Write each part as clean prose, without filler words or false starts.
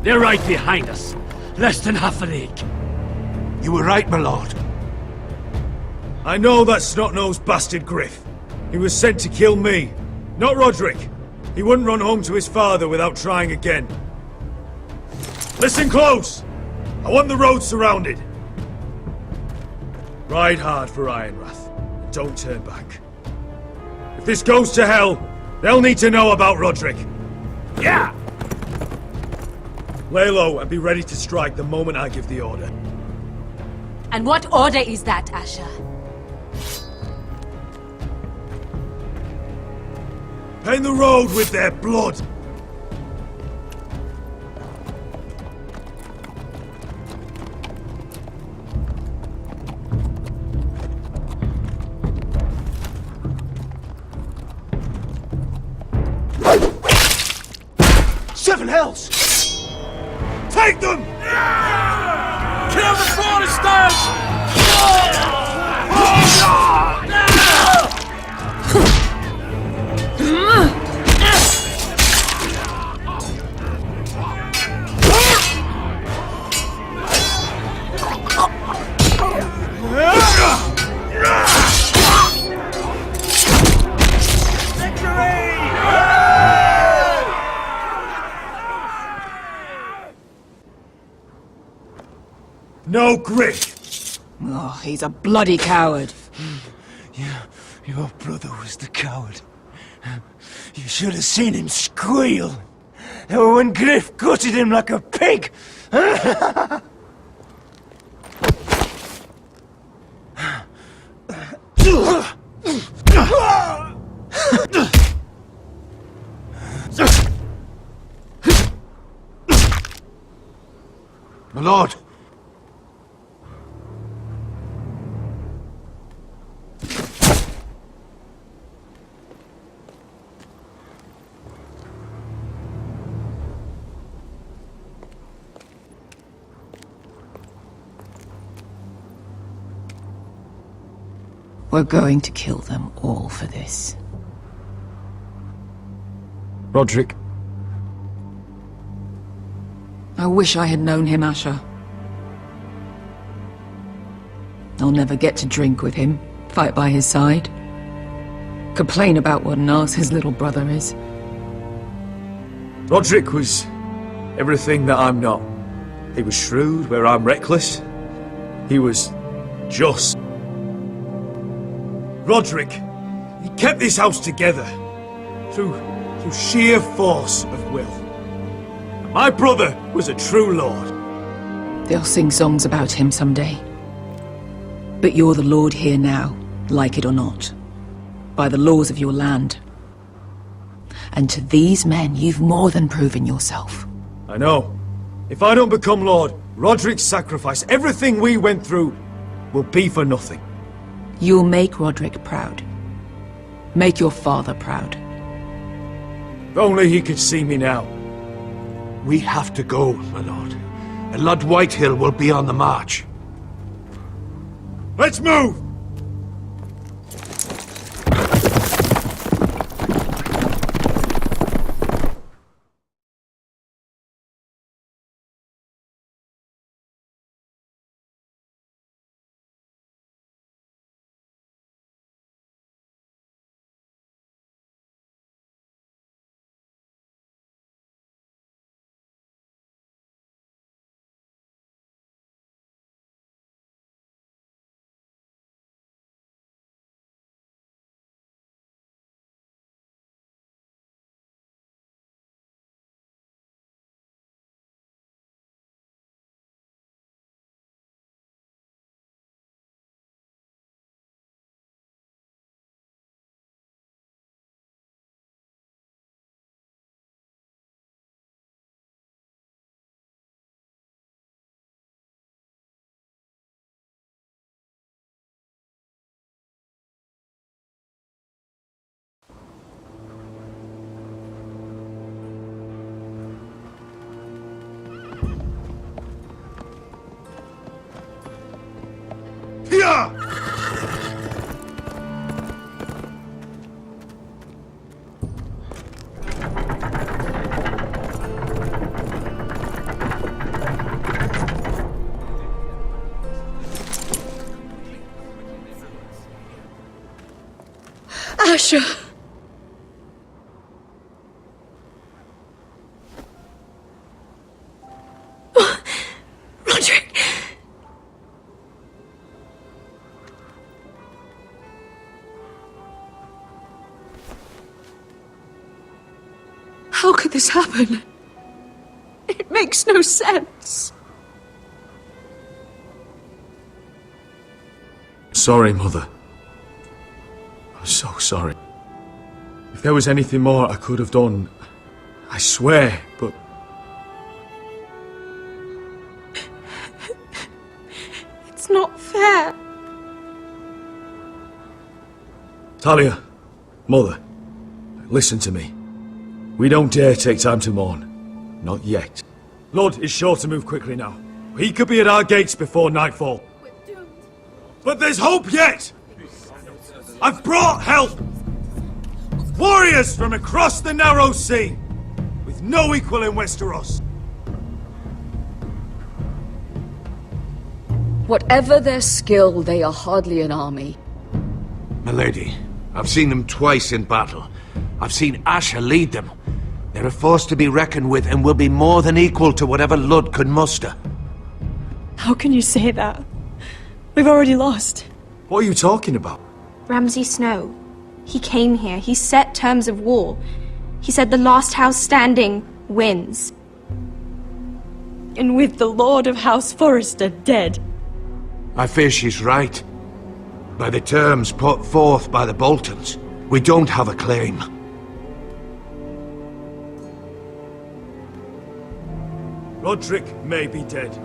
They're right behind us. Less than half a league. You were right, my lord. I know that snot-nosed bastard Griff. He was sent to kill me, not Roderick. He wouldn't run home to his father without trying again. Listen close! I want the road surrounded. Ride hard for Ironwrath, and don't turn back. If this goes to hell, they'll need to know about Roderick. Yeah! Lay low and be ready to strike the moment I give the order. And what order is that, Asher? Paint the road with their blood! Seven hells! Take them! Kill the foresters! No Griff! Oh, he's a bloody coward. Your brother was the coward. You should have seen him squeal when Griff gutted him like a pig. My lord. We're going to kill them all for this. Roderick. I wish I had known him, Asher. I'll never get to drink with him, fight by his side, complain about what an arse his little brother is. Roderick was everything that I'm not. He was shrewd where I'm reckless. He was just. Roderick, he kept this house together through sheer force of will. My brother was a true lord. They'll sing songs about him someday. But you're the lord here now, like it or not, by the laws of your land. And to these men, you've more than proven yourself. I know. If I don't become lord, Roderick's sacrifice, everything we went through, will be for nothing. You'll make Roderick proud. Make your father proud. If only he could see me now. We have to go, my lord. And Lord Whitehill will be on the march. Let's move! Asher! Roderick! How could this happen? It makes no sense. Sorry, Mother. I'm so sorry. If there was anything more I could have done, I swear, but... It's not fair. Talia, Mother, listen to me. We don't dare take time to mourn. Not yet. Lord is sure to move quickly now. He could be at our gates before nightfall. But there's hope yet! I've brought help! Warriors from across the narrow sea, with no equal in Westeros. Whatever their skill, they are hardly an army. Milady, I've seen them twice in battle. I've seen Asher lead them. They're a force to be reckoned with and will be more than equal to whatever Lud could muster. How can you say that? We've already lost. What are you talking about? Ramsay Snow. He came here. He set terms of war. He said the last house standing wins. And with the Lord of House Forrester dead. I fear she's right. By the terms put forth by the Boltons, we don't have a claim. Roderick may be dead,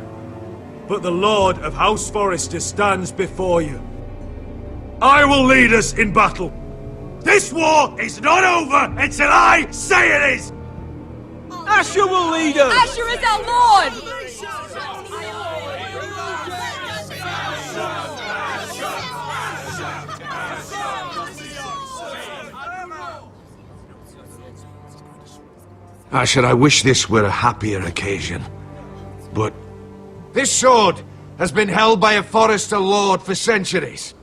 but the Lord of House Forrester stands before you. I will lead us in battle. This war is not over until I say it is! Asher will lead us! Asher is our lord! Asher, I wish this were a happier occasion. But this sword has been held by a Forrester lord for centuries.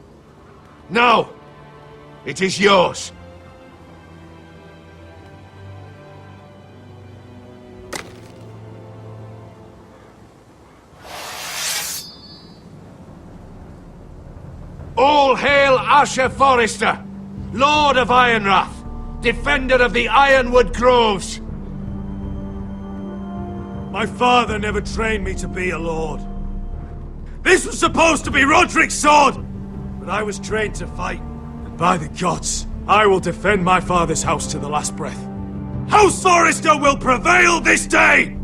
Now, it is yours. All hail Asher Forrester, Lord of Ironrath, defender of the Ironwood Groves. My father never trained me to be a lord. This was supposed to be Roderick's sword, but I was trained to fight. And by the gods, I will defend my father's house to the last breath. House Forrester will prevail this day!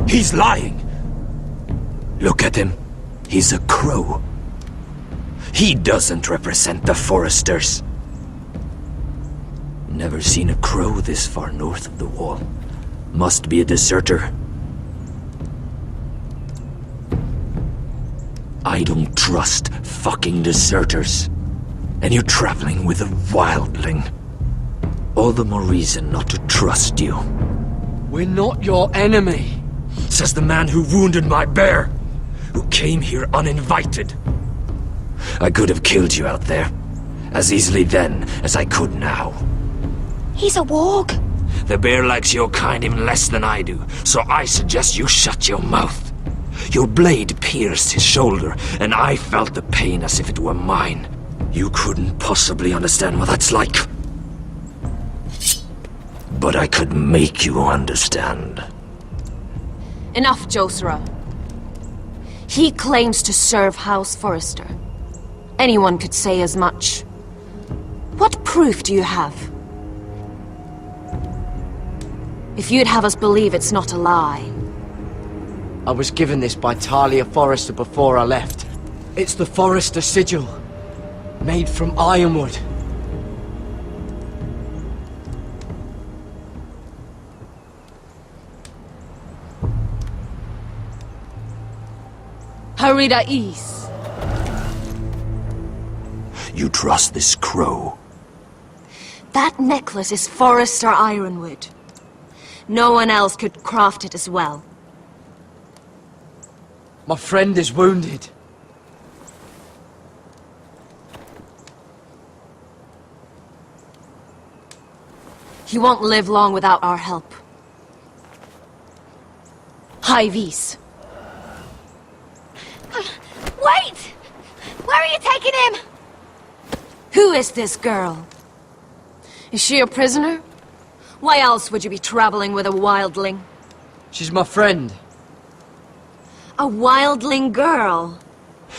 He's lying! Look at him. He's a crow. He doesn't represent the Foresters. Never seen a crow this far north of the wall. Must be a deserter. I don't trust fucking deserters. And you're traveling with a wildling. All the more reason not to trust you. We're not your enemy, says the man who wounded my bear, who came here uninvited. I could have killed you out there, as easily then as I could now. He's a warg. The bear likes your kind even less than I do, so I suggest you shut your mouth. Your blade pierced his shoulder, and I felt the pain as if it were mine. You couldn't possibly understand what that's like. But I could make you understand. Enough, Josra. He claims to serve House Forrester. Anyone could say as much. What proof do you have? If you'd have us believe it's not a lie. I was given this by Talia Forrester before I left. It's the Forrester sigil, made from ironwood. Harida East. You trust this crow? That necklace is Forrester ironwood. No one else could craft it as well. My friend is wounded. He won't live long without our help. Hyvis. Wait! Where are you taking him? Who is this girl? Is she a prisoner? Why else would you be traveling with a wildling? She's my friend. A wildling girl?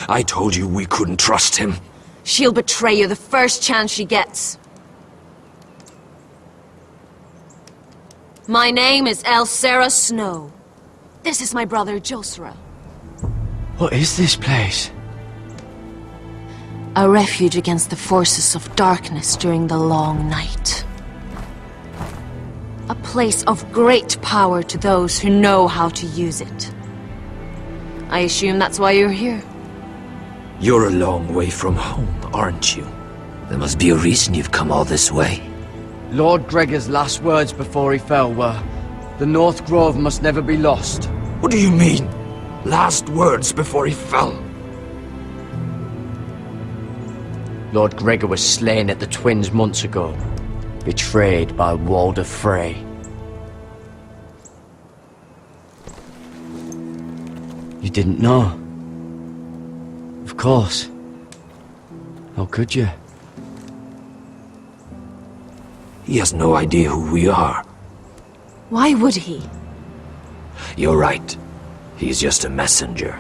I told you we couldn't trust him. She'll betray you the first chance she gets. My name is Elsera Snow. This is my brother Josra. What is this place? A refuge against the forces of darkness during the long night. A place of great power to those who know how to use it. I assume that's why you're here. You're a long way from home, aren't you? There must be a reason you've come all this way. Lord Gregor's last words before he fell were, "The North Grove must never be lost." What do you mean? Last words before he fell? Lord Gregor was slain at the Twins months ago, betrayed by Walder Frey. You didn't know? Of course. How could you? He has no idea who we are. Why would he? You're right. He's just a messenger.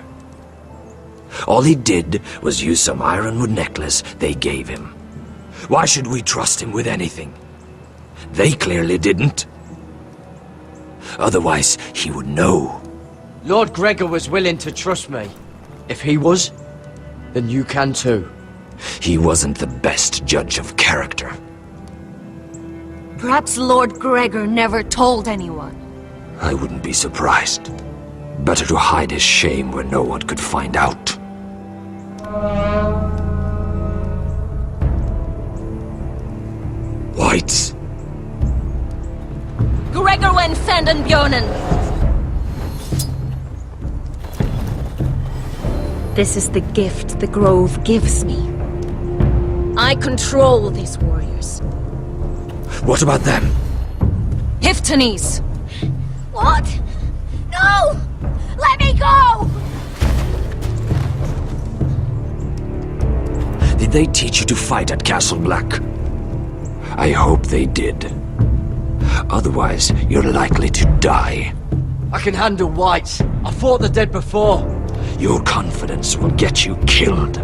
All he did was use some ironwood necklace they gave him. Why should we trust him with anything? They clearly didn't. Otherwise, he would know. Lord Gregor was willing to trust me. If he was, then you can too. He wasn't the best judge of character. Perhaps Lord Gregor never told anyone. I wouldn't be surprised. Better to hide his shame where no one could find out. Whites. Gregor wen fenden bjonen! This is the gift the Grove gives me. I control these warriors. What about them? Hiftanes! What? No! Let me go! Did they teach you to fight at Castle Black? I hope they did. Otherwise, you're likely to die. I can handle whites. I fought the dead before. Your confidence will get you killed.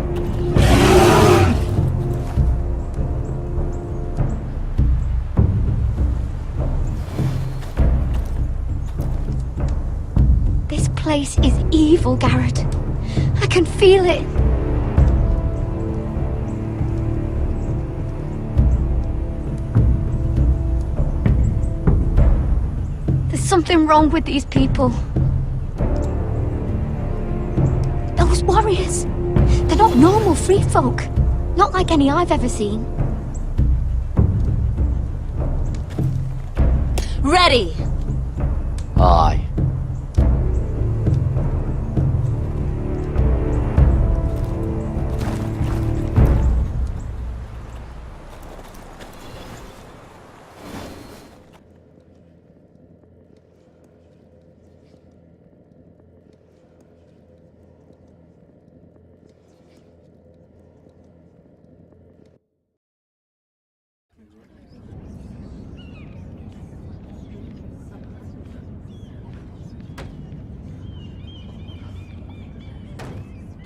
This place is evil, Garrett. I can feel it. There's something wrong with these people. Those warriors, they're not normal free folk. Not like any I've ever seen. Ready! Aye.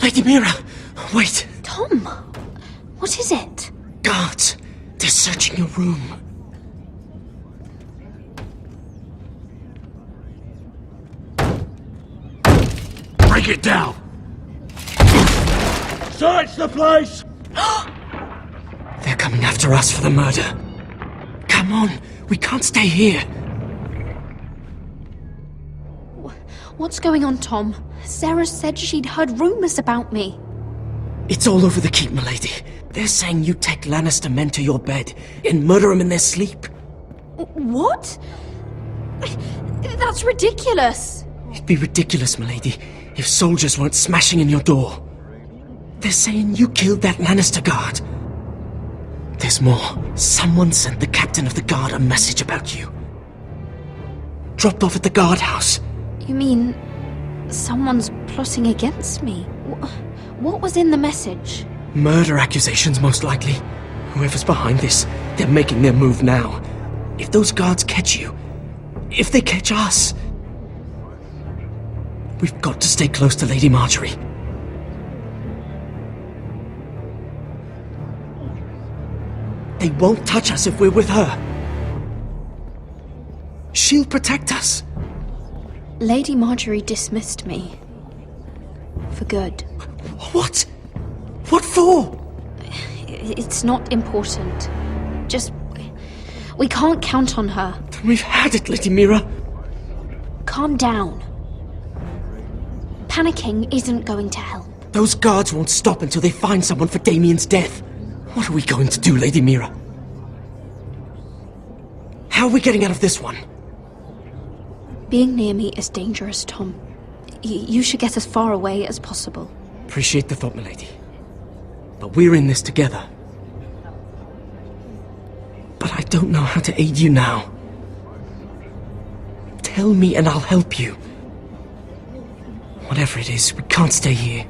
Lady Mira, wait. Tom, what is it? Guards, they're searching your room. Break it down! Search the place! They're coming after us for the murder. Come on, we can't stay here. What's going on, Tom? Sarah said she'd heard rumors about me. It's all over the keep, milady. They're saying you take Lannister men to your bed and murder them in their sleep. What? That's ridiculous. It'd be ridiculous, milady, if soldiers weren't smashing in your door. They're saying you killed that Lannister guard. There's more. Someone sent the captain of the guard a message about you. Dropped off at the guardhouse. You mean someone's plotting against me? What was in the message? Murder accusations, most likely. Whoever's behind this, they're making their move now. If those guards catch you, if they catch us, we've got to stay close to Lady Marjorie. They won't touch us if we're with her. She'll protect us. Lady Marjorie dismissed me. For good. What? What for? It's not important. Just... we can't count on her. Then we've had it, Lady Mira. Calm down. Panicking isn't going to help. Those guards won't stop until they find someone for Damien's death. What are we going to do, Lady Mira? How are we getting out of this one? Being near me is dangerous, Tom. You should get as far away as possible. Appreciate the thought, milady. But we're in this together. But I don't know how to aid you now. Tell me and I'll help you. Whatever it is, we can't stay here.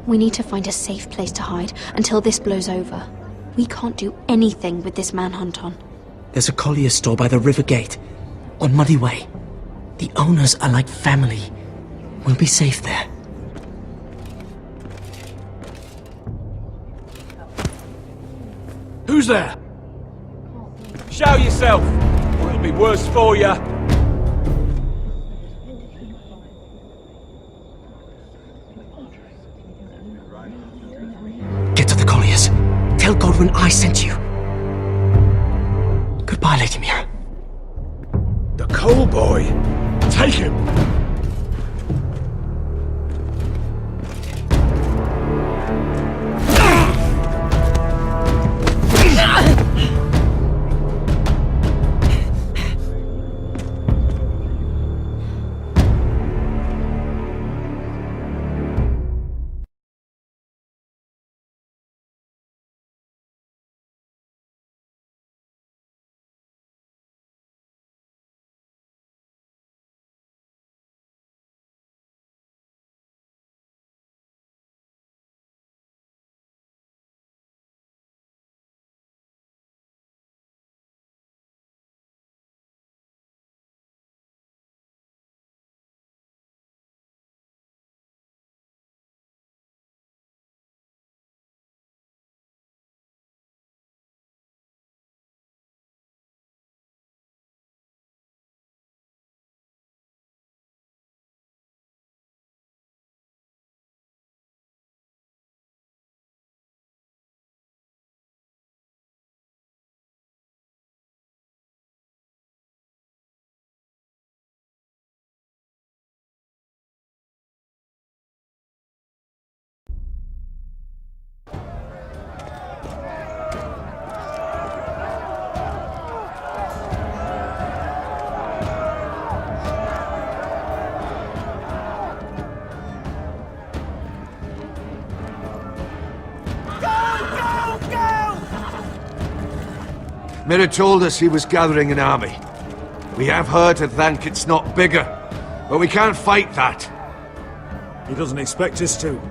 We need to find a safe place to hide until this blows over. We can't do anything with this manhunt on. There's a collier's store by the river gate, on Muddy Way. The owners are like family. We'll be safe there. Who's there? Show yourself, or it'll be worse for you. Get to the colliers. Tell Godwin I sent you. Goodbye, Lady Mira. The coal boy. Take him. Mira told us he was gathering an army. We have her to thank it's not bigger, but we can't fight that. He doesn't expect us to.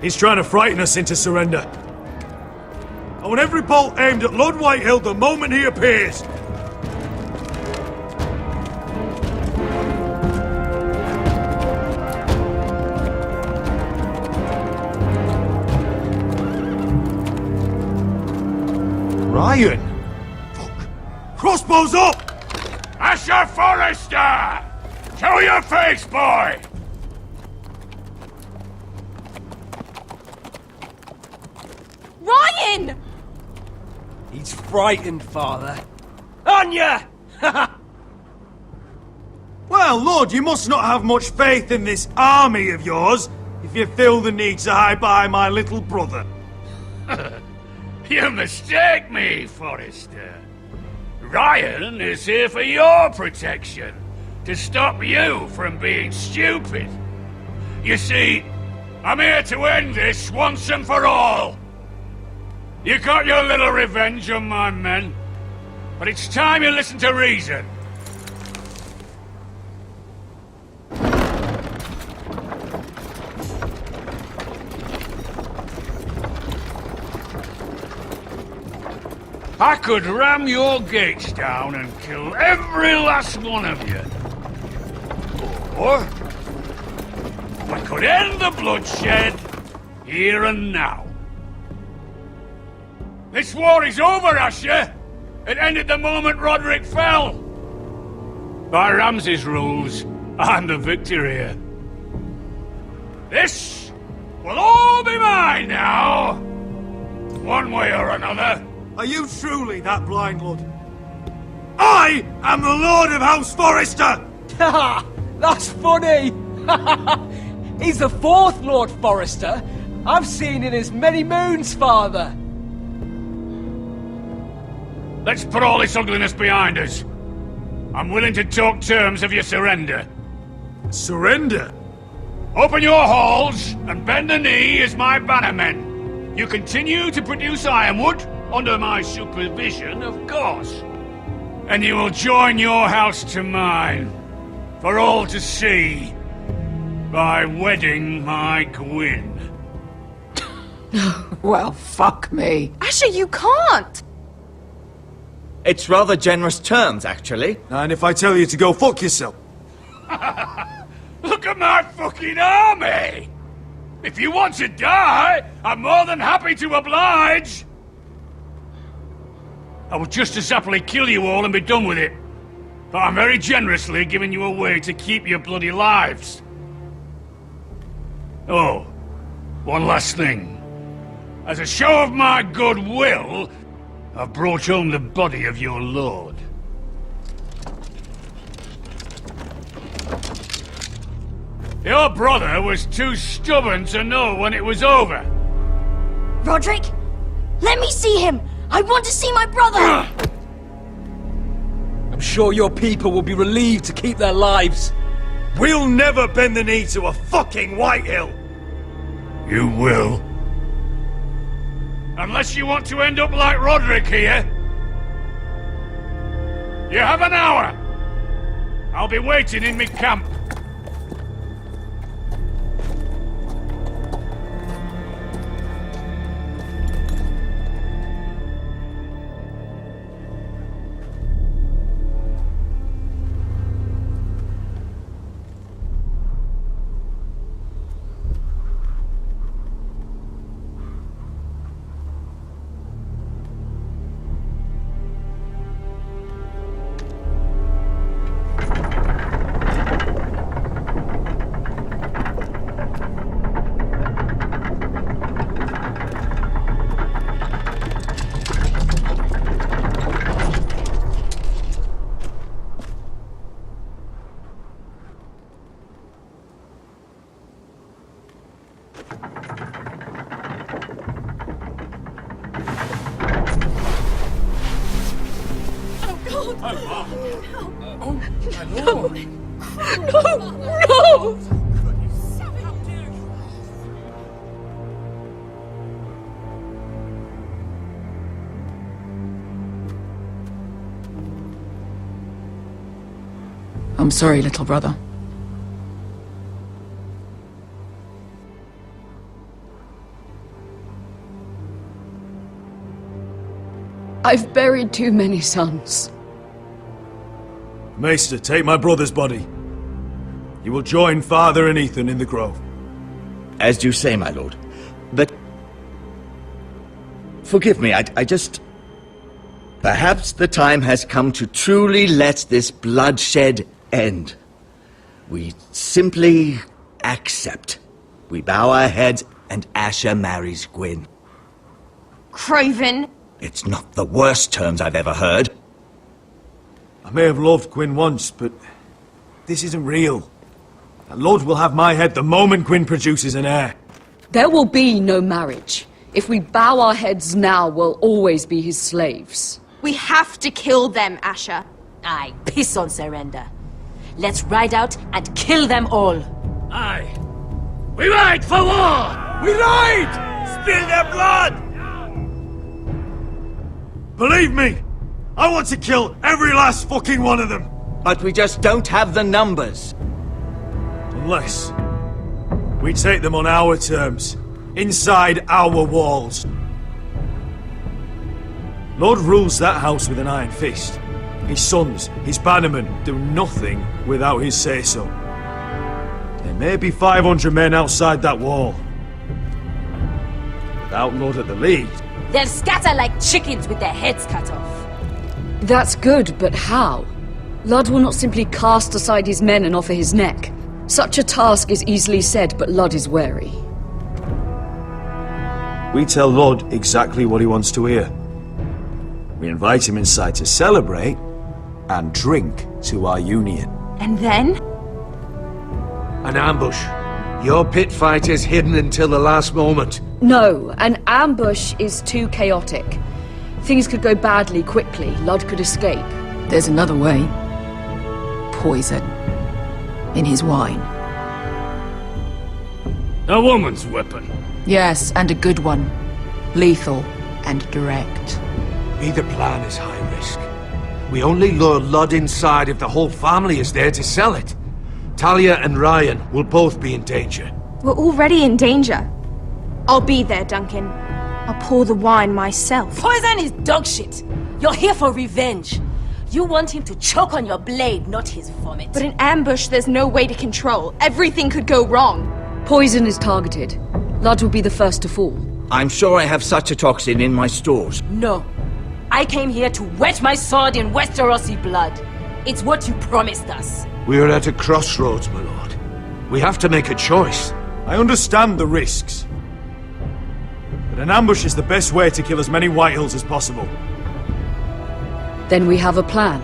He's trying to frighten us into surrender. I want every bolt aimed at Lord Whitehill the moment he appears. Ryan! Fuck. Crossbows up! Asher Forrester! Show your face, boy! Ryan! He's frightened, Father. Anya! Well, Lord, you must not have much faith in this army of yours if you feel the need to hide behind my little brother. You mistake me, Forrester. Ryan is here for your protection, to stop you from being stupid. You see, I'm here to end this once and for all. You got your little revenge on my men, but it's time you listen to reason. I could ram your gates down and kill every last one of you. Or we could end the bloodshed here and now. This war is over, Asher. It ended the moment Roderick fell. By Ramsay's rules, I'm the victor here. This will all be mine now. One way or another. Are you truly that blind, Lord? I am the Lord of House Forrester! Ha! That's funny! He's the fourth Lord Forrester. I've seen in as many moons, Father. Let's put all this ugliness behind us. I'm willing to talk terms of your surrender. Surrender? Open your halls and bend the knee as my bannermen. You continue to produce ironwood, under my supervision, of course. And you will join your house to mine, for all to see, by wedding my Gwyn. Well, fuck me. Asher, you can't! It's rather generous terms, actually. And if I tell you to go fuck yourself? Look at my fucking army! If you want to die, I'm more than happy to oblige! I would just as happily kill you all and be done with it. But I'm very generously giving you a way to keep your bloody lives. Oh, one last thing. As a show of my goodwill, I've brought home the body of your lord. Your brother was too stubborn to know when it was over. Roderick, let me see him! I want to see my brother! I'm sure your people will be relieved to keep their lives. We'll never bend the knee to a fucking Whitehill! You will. Unless you want to end up like Roderick here. You have an hour. I'll be waiting in my camp. I'm sorry, little brother. I've buried too many sons. Maester, take my brother's body. You will join Father and Ethan in the grove. As you say, my lord. But... forgive me, I just... Perhaps the time has come to truly let this bloodshed end. We simply accept. We bow our heads and Asher marries Gwyn. Craven! It's not the worst terms I've ever heard. I may have loved Gwyn once, but this isn't real. And Lord will have my head the moment Gwyn produces an heir. There will be no marriage. If we bow our heads now, we'll always be his slaves. We have to kill them, Asher. Aye, piss on surrender. Let's ride out and kill them all. Aye. We ride for war! We ride! Spill their blood! Believe me, I want to kill every last fucking one of them. But we just don't have the numbers. Unless we take them on our terms, inside our walls. Lord rules that house with an iron fist. His sons, his bannermen, do nothing without his say-so. There may be 500 men outside that wall. Without Lord at the lead... They'll scatter like chickens with their heads cut off. That's good, but how? Lud will not simply cast aside his men and offer his neck. Such a task is easily said, but Lud is wary. We tell Lord exactly what he wants to hear. We invite him inside to celebrate and drink to our union. And then? An ambush. Your pit fight is hidden until the last moment. No, an ambush is too chaotic. Things could go badly quickly. Lud could escape. There's another way. Poison. In his wine. A woman's weapon. Yes, and a good one. Lethal and direct. Either plan is high risk. We only lure Lud inside if the whole family is there to sell it. Talia and Ryan will both be in danger. We're already in danger. I'll be there, Duncan. I'll pour the wine myself. Poison is dog shit. You're here for revenge. You want him to choke on your blade, not his vomit. But in ambush, there's no way to control. Everything could go wrong. Poison is targeted. Lud will be the first to fall. I'm sure I have such a toxin in my stores. No. I came here to wet my sword in Westerosi blood. It's what you promised us. We are at a crossroads, my lord. We have to make a choice. I understand the risks. But an ambush is the best way to kill as many Whitehills as possible. Then we have a plan.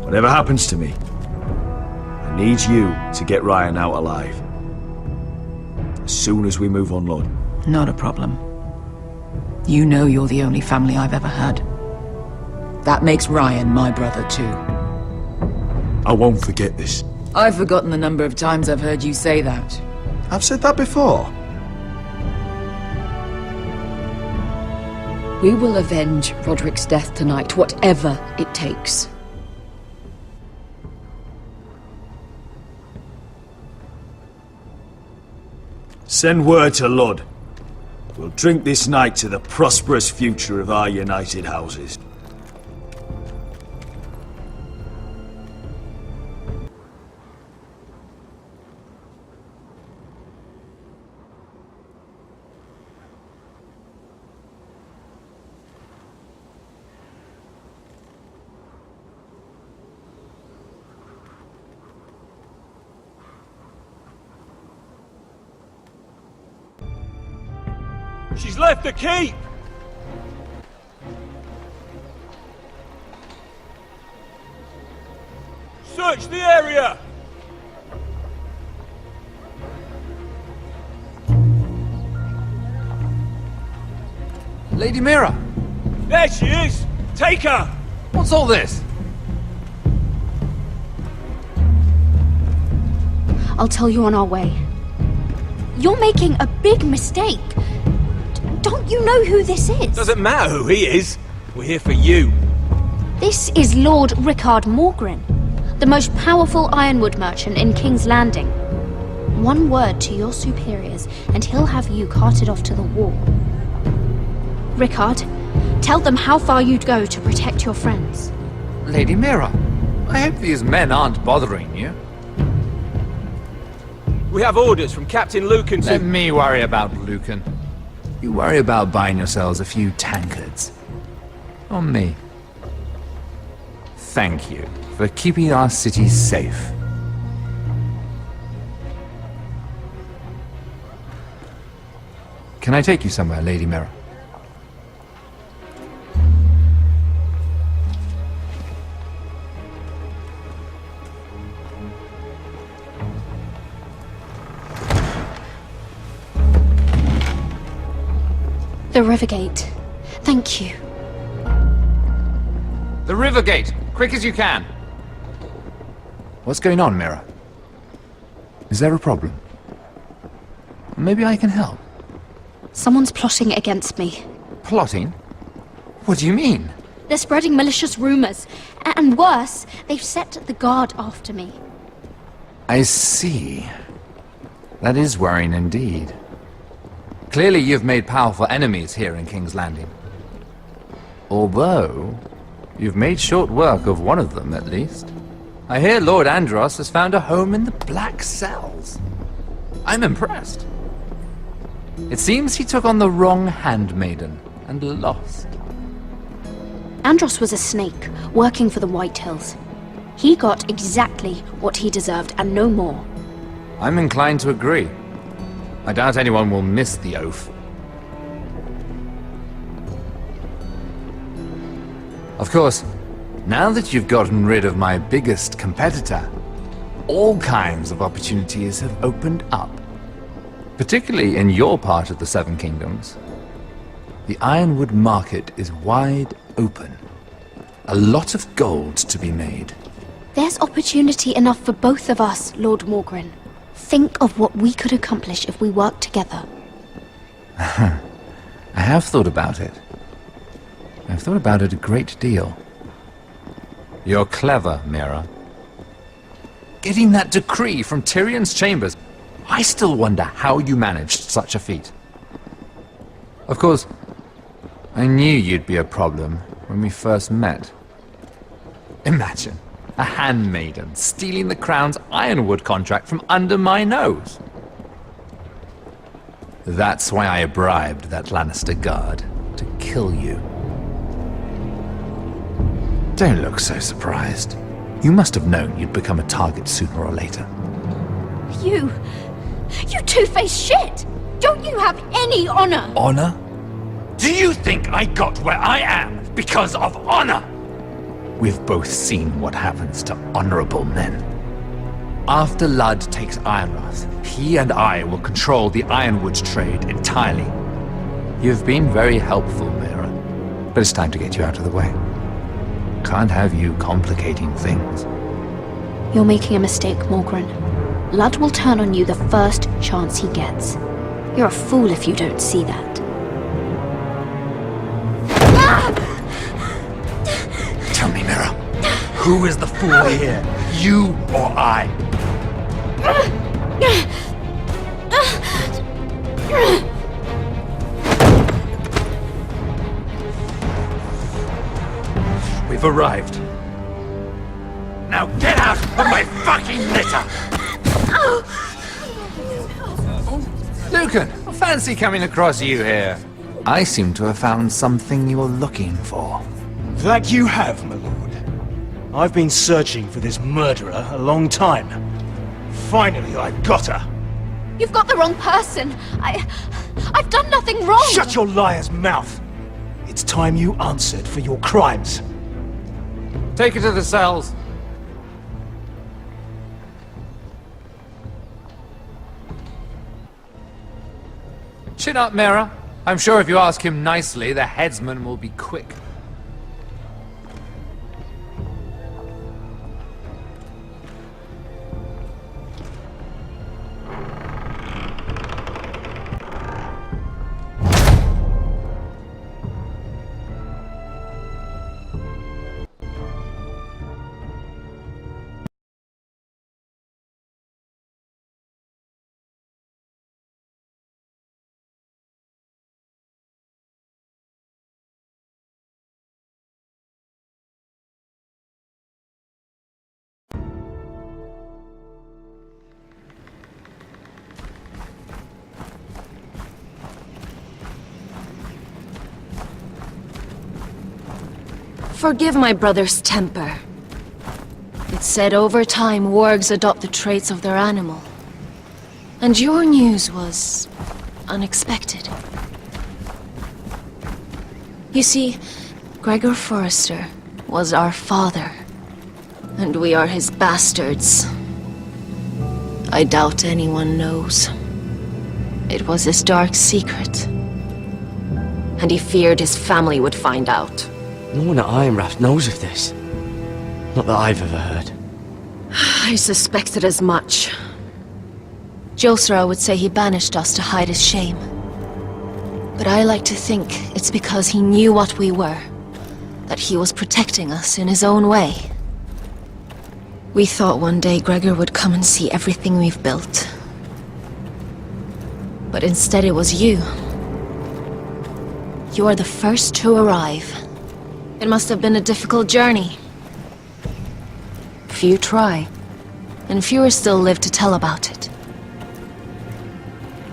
Whatever happens to me, I need you to get Ryan out alive. As soon as we move on, Lord. Not a problem. You know you're the only family I've ever had. That makes Ryan my brother too. I won't forget this. I've forgotten the number of times I've heard you say that. I've said that before. We will avenge Roderick's death tonight, whatever it takes. Send word to Lud. We'll drink this night to the prosperous future of our united houses. She's left the keep! Search the area! Lady Mira! There she is! Take her! What's all this? I'll tell you on our way. You're making a big mistake. Don't you know who this is? Doesn't matter who he is. We're here for you. This is Lord Rickard Morgren, the most powerful ironwood merchant in King's Landing. One word to your superiors, and he'll have you carted off to the wall. Rickard, tell them how far you'd go to protect your friends. Lady Mira, I hope these men aren't bothering you. We have orders from Captain Lucan to... Let me worry about Lucan. You worry about buying yourselves a few tankards. On me. Thank you for keeping our city safe. Can I take you somewhere, Lady Mira? The Rivergate. Thank you. The Rivergate! Quick as you can! What's going on, Mira? Is there a problem? Maybe I can help. Someone's plotting against me. Plotting? What do you mean? They're spreading malicious rumors. And worse, they've set the guard after me. I see. That is worrying indeed. Clearly you've made powerful enemies here in King's Landing. Although, you've made short work of one of them, at least. I hear Lord Andros has found a home in the Black Cells. I'm impressed. It seems he took on the wrong handmaiden and lost. Andros was a snake, working for the White Hills. He got exactly what he deserved, and no more. I'm inclined to agree. I doubt anyone will miss the oath. Of course, now that you've gotten rid of my biggest competitor, all kinds of opportunities have opened up. Particularly in your part of the Seven Kingdoms. The Ironwood market is wide open. A lot of gold to be made. There's opportunity enough for both of us, Lord Morgren. Think of what we could accomplish if we worked together. I have thought about it. I've thought about it a great deal. You're clever, Mira. Getting that decree from Tyrion's chambers, I still wonder how you managed such a feat. Of course, I knew you'd be a problem when we first met. Imagine a handmaiden stealing the Crown's Ironwood contract from under my nose. That's why I bribed that Lannister guard to kill you. Don't look so surprised. You must have known you'd become a target sooner or later. You two-faced shit! Don't you have any honor? Honor? Do you think I got where I am because of honor? We've both seen what happens to honorable men. After Ludd takes Ironrath, he and I will control the Ironwood trade entirely. You've been very helpful, Mira, but it's time to get you out of the way. Can't have you complicating things. You're making a mistake, Morgren. Ludd will turn on you the first chance he gets. You're a fool if you don't see that. Tell me, Mira, who is the fool here? You or I? We've arrived. Now get out of my fucking litter! Lucan, I fancy coming across you here. I seem to have found something you're looking for. That you have, my lord. I've been searching for this murderer a long time. Finally, I got her. You've got the wrong person. I've done nothing wrong. Shut your liar's mouth. It's time you answered for your crimes. Take her to the cells. Chin up, Mira. I'm sure if you ask him nicely, the headsman will be quick. Forgive my brother's temper. It's said over time wargs adopt the traits of their animal. And your news was unexpected. You see, Gregor Forrester was our father, and we are his bastards. I doubt anyone knows. It was his dark secret, and he feared his family would find out. No one at Ironraft knows of this. Not that I've ever heard. I suspected as much. Josra would say he banished us to hide his shame. But I like to think it's because he knew what we were, that he was protecting us in his own way. We thought one day Gregor would come and see everything we've built. But instead it was you. You are the first to arrive. It must have been a difficult journey. Few try, and fewer still live to tell about it.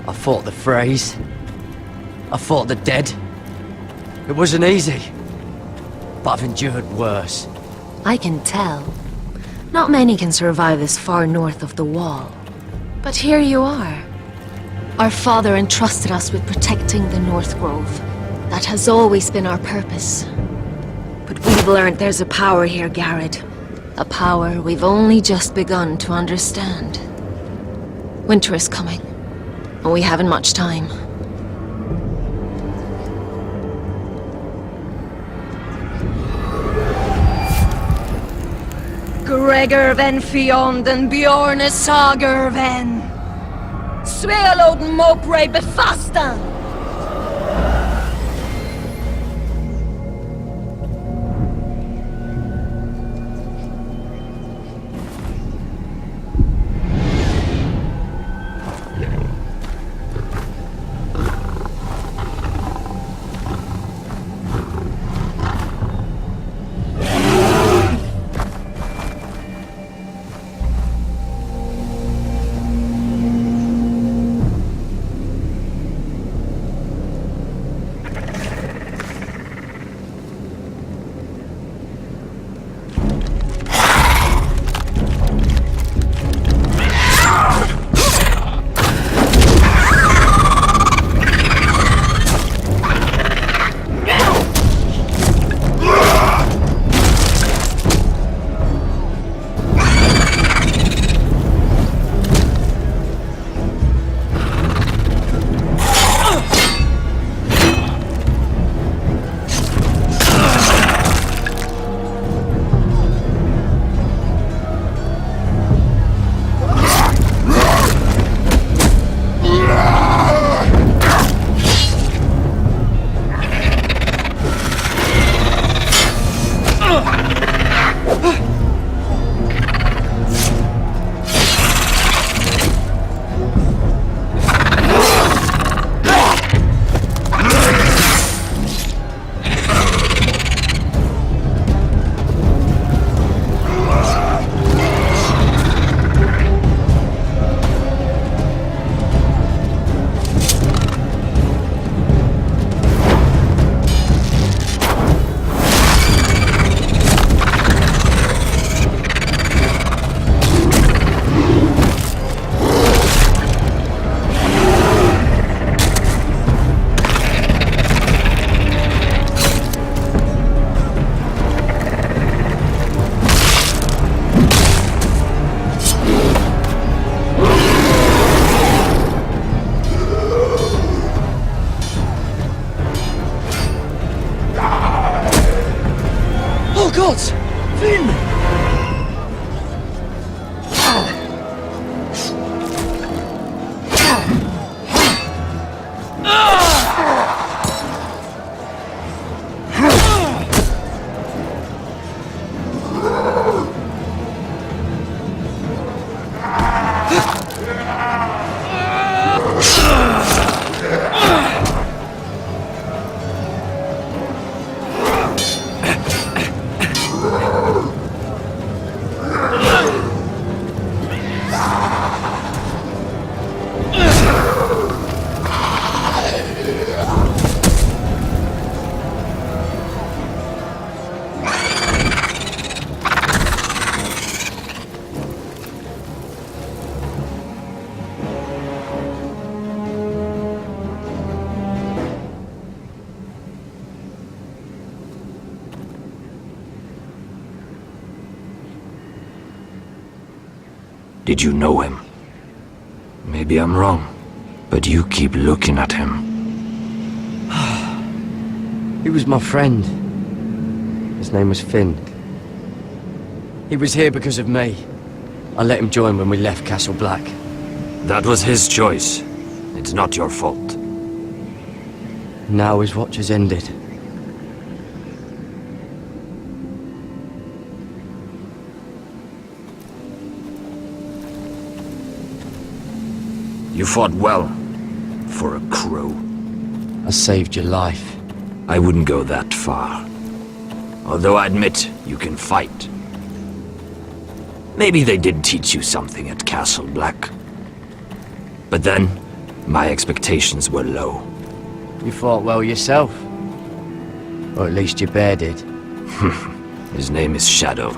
I fought the Freys. I fought the dead. It wasn't easy. But I've endured worse. I can tell. Not many can survive this far north of the Wall. But here you are. Our father entrusted us with protecting the North Grove. That has always been our purpose. But we've learned there's a power here, Garrett. A power we've only just begun to understand. Winter is coming, and we haven't much time. Gregor ven Fionn den Bjorne Sager ven. Svealoden Mopre befastan. Did you know him? Maybe I'm wrong, but you keep looking at him. He was my friend. His name was Finn. He was here because of me. I let him join when we left Castle Black. That was his choice. It's not your fault. Now his watch has ended. You fought well, for a crow. I saved your life. I wouldn't go that far. Although I admit, you can fight. Maybe they did teach you something at Castle Black. But then, my expectations were low. You fought well yourself. Or at least your bear did. His name is Shadow.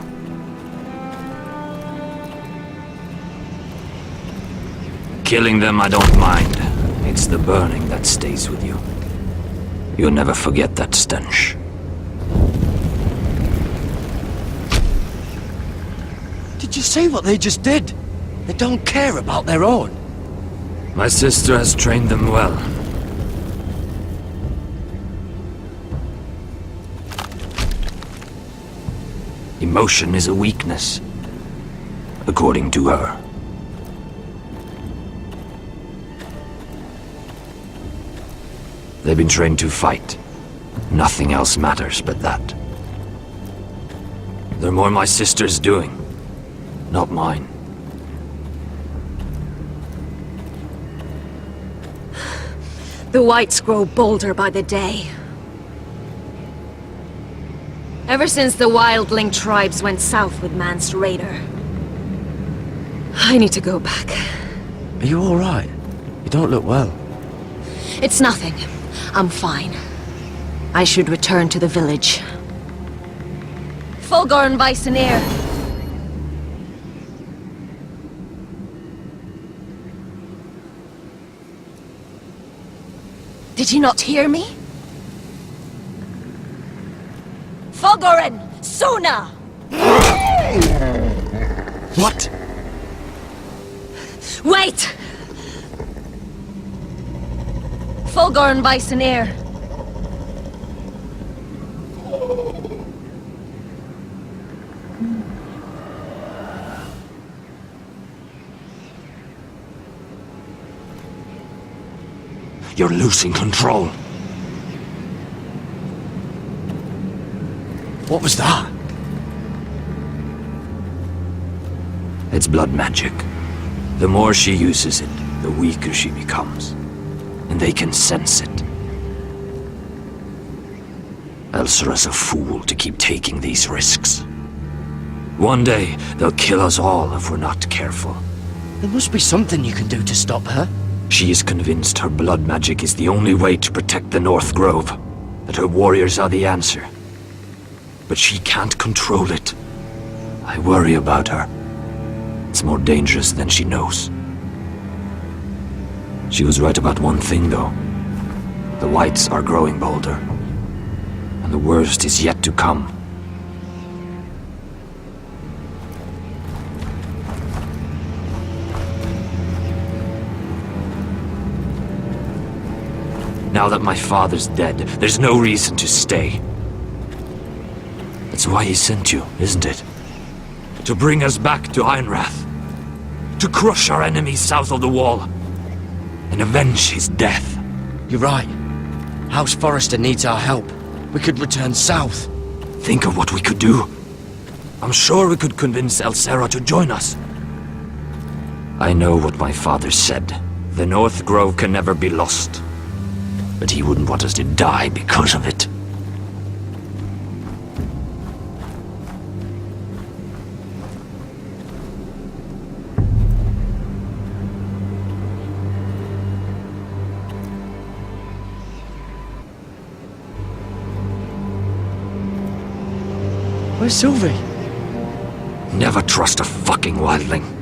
Killing them I don't mind. It's the burning that stays with you. You'll never forget that stench. Did you see what they just did? They don't care about their own. My sister has trained them well. Emotion is a weakness, according to her. They've been trained to fight. Nothing else matters but that. They're more my sister's doing, not mine. The whites grow bolder by the day. Ever since the wildling tribes went south with Mance Raider. I need to go back. Are you alright? You don't look well. It's nothing. I'm fine. I should return to the village. Fulgorn Bisoneer. Did you not hear me? Fulgorn! Sona! What? Wait! Fulgorn Bisoneer. You're losing control. What was that? It's blood magic. The more she uses it, the weaker she becomes. And they can sense it. Elsera's a fool to keep taking these risks. One day, they'll kill us all if we're not careful. There must be something you can do to stop her. She is convinced her blood magic is the only way to protect the North Grove, that her warriors are the answer. But she can't control it. I worry about her. It's more dangerous than she knows. She was right about one thing, though. The whites are growing bolder. And the worst is yet to come. Now that my father's dead, there's no reason to stay. That's why he sent you, isn't it? To bring us back to Ironrath. To crush our enemies south of the wall. And avenge his death. You're right. House Forrester needs our help. We could return south. Think of what we could do. I'm sure we could convince Elsera to join us. I know what my father said. The North Grove can never be lost. But he wouldn't want us to die because of it. Where's Sylvie? Never trust a fucking wildling.